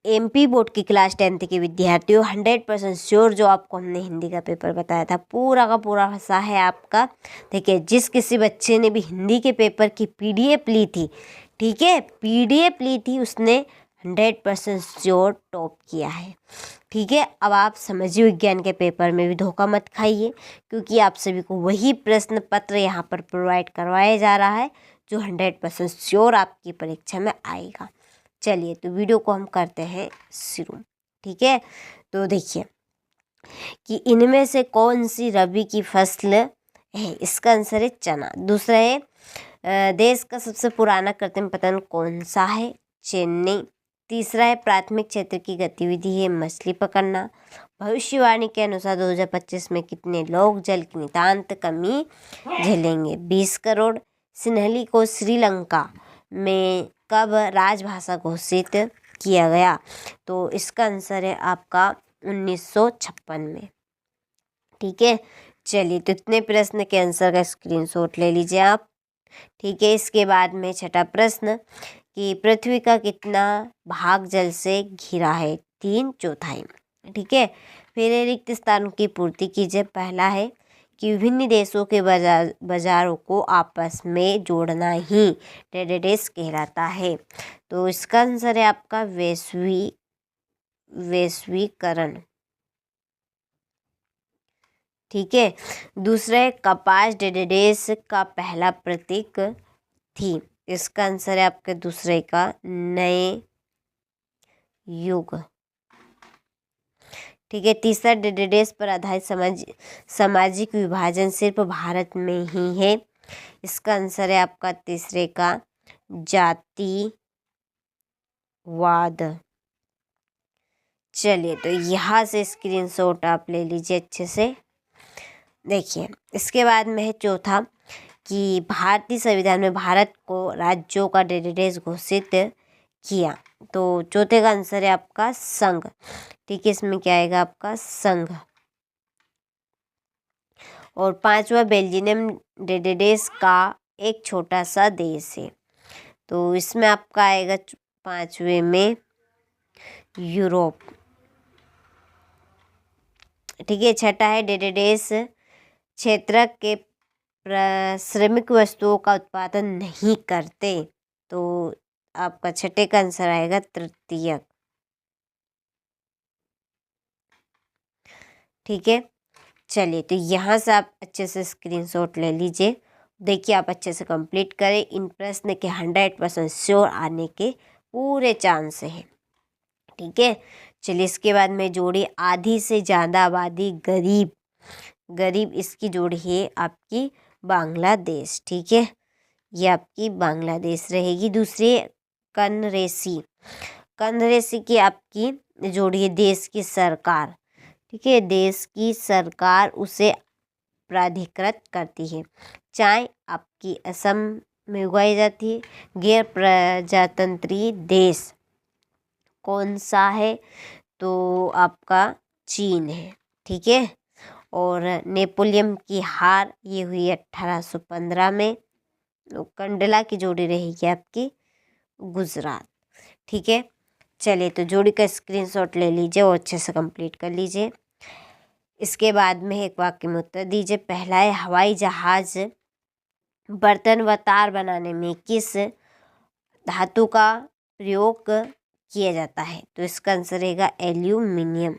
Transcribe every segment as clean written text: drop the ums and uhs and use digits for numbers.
MP board की class 10th के विद्यार्थियों 100% श्योर जो आपको हमने हिंदी का पेपर बताया था पूरा का पूरा हिस्सा है आपका। देखिए, जिस किसी बच्चे ने भी हिंदी के पेपर की पीडीएफ ली थी, ठीक है, पीडीएफ ली थी, उसने 100% श्योर टॉप किया है। ठीक है, अब आप समाजिक विज्ञान के पेपर में भी धोखा मत खाइए, क्योंकि आप सभी को वही प्रश्न पत्र यहाँ पर प्रोवाइड करवाया जा रहा है जो 100% श्योर आपकी परीक्षा में आएगा। चलिए, तो वीडियो को हम करते हैं शुरू। ठीक है, तो देखिए कि इनमें से कौन सी रबी की फसल है। इसका आंसर है चना। दूसरा है देश का सबसे पुराना कृत्रिम पतन कौन सा है, चेन्नई। तीसरा है प्राथमिक क्षेत्र की गतिविधि है मछली पकड़ना। भविष्यवाणी के अनुसार 2025 में कितने लोग जल की नितांत कमी झेलेंगे, 20 करोड़। सिन्हली को श्रीलंका में कब राजभाषा घोषित किया गया, तो इसका आंसर है आपका 1956 में। ठीक है, चलिए, तो इतने प्रश्न के आंसर का स्क्रीनशॉट ले लीजिए आप। ठीक है, इसके बाद में छठा प्रश्न कि पृथ्वी का कितना भाग जल से घिरा है, 3/4। ठीक है, फिर रिक्त स्थानों की पूर्ति कीजिए। पहला है कि विभिन्न देशों के बाजारों को आपस में जोड़ना ही ट्रेड कहलाता है, तो इसका आंसर है आपका वैश्वीकरण। ठीक है, दूसरा है कपास डेडेस का पहला प्रतीक थी, इसका आंसर है आपके दूसरे का नए युग। ठीक है, तीसरा डेडेस पर आधारित सामाजिक विभाजन सिर्फ भारत में ही है, इसका आंसर है आपका तीसरे का जातिवाद। चलिए, तो यहाँ से स्क्रीनशॉट आप ले लीजिए अच्छे से। देखिए, इसके बाद में है चौथा कि भारतीय संविधान में भारत को राज्यों का डेडेस घोषित किया, तो चौथे का आंसर है आपका संघ। ठीक है, इसमें क्या आएगा आपका संघ। और पांचवा बेल्जियम डेडेस का एक छोटा सा देश है, तो इसमें आपका आएगा पांचवे में यूरोप। ठीक है, छठा है डेडेस क्षेत्र के श्रमिक वस्तुओं का उत्पादन नहीं करते, तो आपका छठे का आंसर आएगा तृतीयक। ठीक है, चलिए, तो यहाँ से आप अच्छे से स्क्रीनशॉट ले लीजिए। देखिए, आप अच्छे से कंप्लीट करें, इन प्रश्न के 100% श्योर आने के पूरे चांस हैं। ठीक है, चलिए, इसके बाद में जोड़ी आधी से ज़्यादा आबादी गरीब इसकी जोड़ी है आपकी बांग्लादेश। ठीक है, ये आपकी बांग्लादेश रहेगी। दूसरी कनरेसी की आपकी जोड़ी है देश की सरकार। ठीक है, देश की सरकार उसे प्राधिकृत करती है। चाय आपकी असम में उगाई जाती है। गैर प्रजातंत्री देश कौन सा है, तो आपका चीन है। ठीक है, और नेपोलियन की हार ये हुई 1815 में। कंडला की जोड़ी रहेगी आपकी गुजरात। ठीक है, चलिए, तो जोड़ी का स्क्रीनशॉट ले लीजिए और अच्छे से कंप्लीट कर लीजिए। इसके बाद में एक वाक्य में उत्तर दीजिए। पहला है हवाई जहाज बर्तन व तार बनाने में किस धातु का प्रयोग किया जाता है, तो इसका आंसर रहेगा एल्यूमिनियम।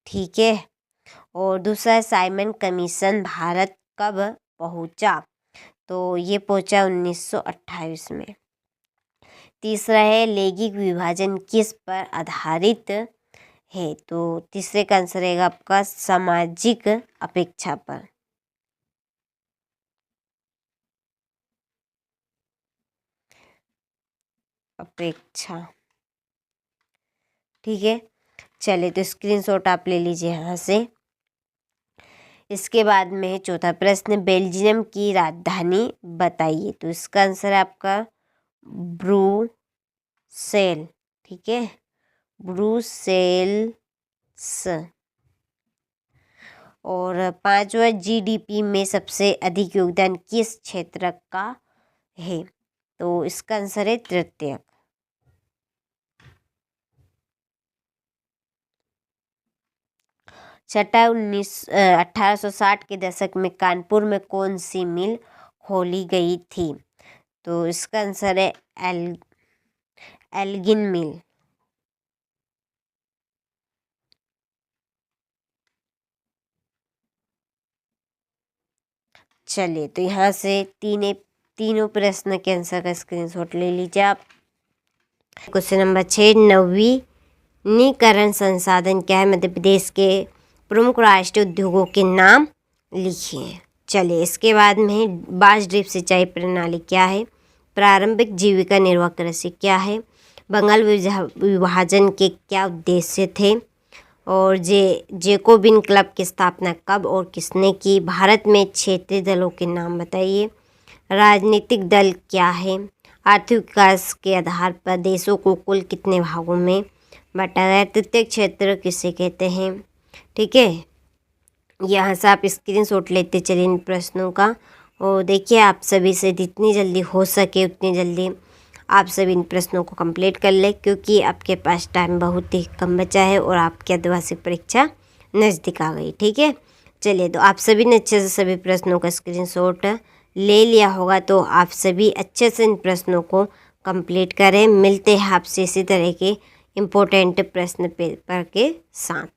ठीक है, और दूसरा है साइमन कमीशन भारत कब पहुंचा, तो ये पहुंचा 1928 में। तीसरा है लैंगिक विभाजन किस पर आधारित है, तो तीसरे का आंसर रहेगा आपका सामाजिक अपेक्षा पर। ठीक है, चलिए, तो स्क्रीनशॉट आप ले लीजिए यहाँ से। इसके बाद में है चौथा प्रश्न बेल्जियम की राजधानी बताइए, तो इसका आंसर है आपका ब्रुसेल। ठीक है, ब्रुसेल्स। और पांचवा, जीडीपी में सबसे अधिक योगदान किस क्षेत्र का है? तो इसका आंसर है तृतीयक। छठा, 1860 के दशक में कानपुर में कौन सी मिल खोली गई थी? तो इसका आंसर है एल्गिन मिल। चलिए, तो यहाँ से तीनों प्रश्न के आंसर का स्क्रीनशॉट ले लीजिए आप। क्वेश्चन नंबर 6, नवीनीकरण संसाधन क्या है? मध्य प्रदेश के प्रमुख राष्ट्रीय उद्योगों के नाम लिखिए। चलिए, इसके बाद में बांस ड्रिप सिंचाई प्रणाली क्या है? प्रारंभिक जीविका निर्वाह कृषि क्या है? बंगाल विभाजन के क्या उद्देश्य थे? और जेकोबिन क्लब की स्थापना कब और किसने की? भारत में क्षेत्रीय दलों के नाम बताइए। राजनीतिक दल क्या है? आर्थिक विकास के आधार पर देशों को कुल कितने भागों में बांटा गया? तृतीय क्षेत्र किसे कहते हैं? ठीक है, यहाँ से आप स्क्रीनशॉट लेते चलिए इन प्रश्नों का। और देखिए, आप सभी से जितनी जल्दी हो सके उतनी जल्दी आप सभी इन प्रश्नों को कंप्लीट कर ले, क्योंकि आपके पास टाइम बहुत ही कम बचा है और आपकी अर्धवार्षिक परीक्षा नज़दीक आ गई। ठीक है, चलिए, तो आप सभी ने अच्छे से सभी प्रश्नों का स्क्रीनशॉट ले लिया होगा, तो आप सभी अच्छे से इन प्रश्नों को कंप्लीट करें। मिलते हैं आपसे इसी तरह के इम्पोर्टेंट प्रश्न पेपर के साथ।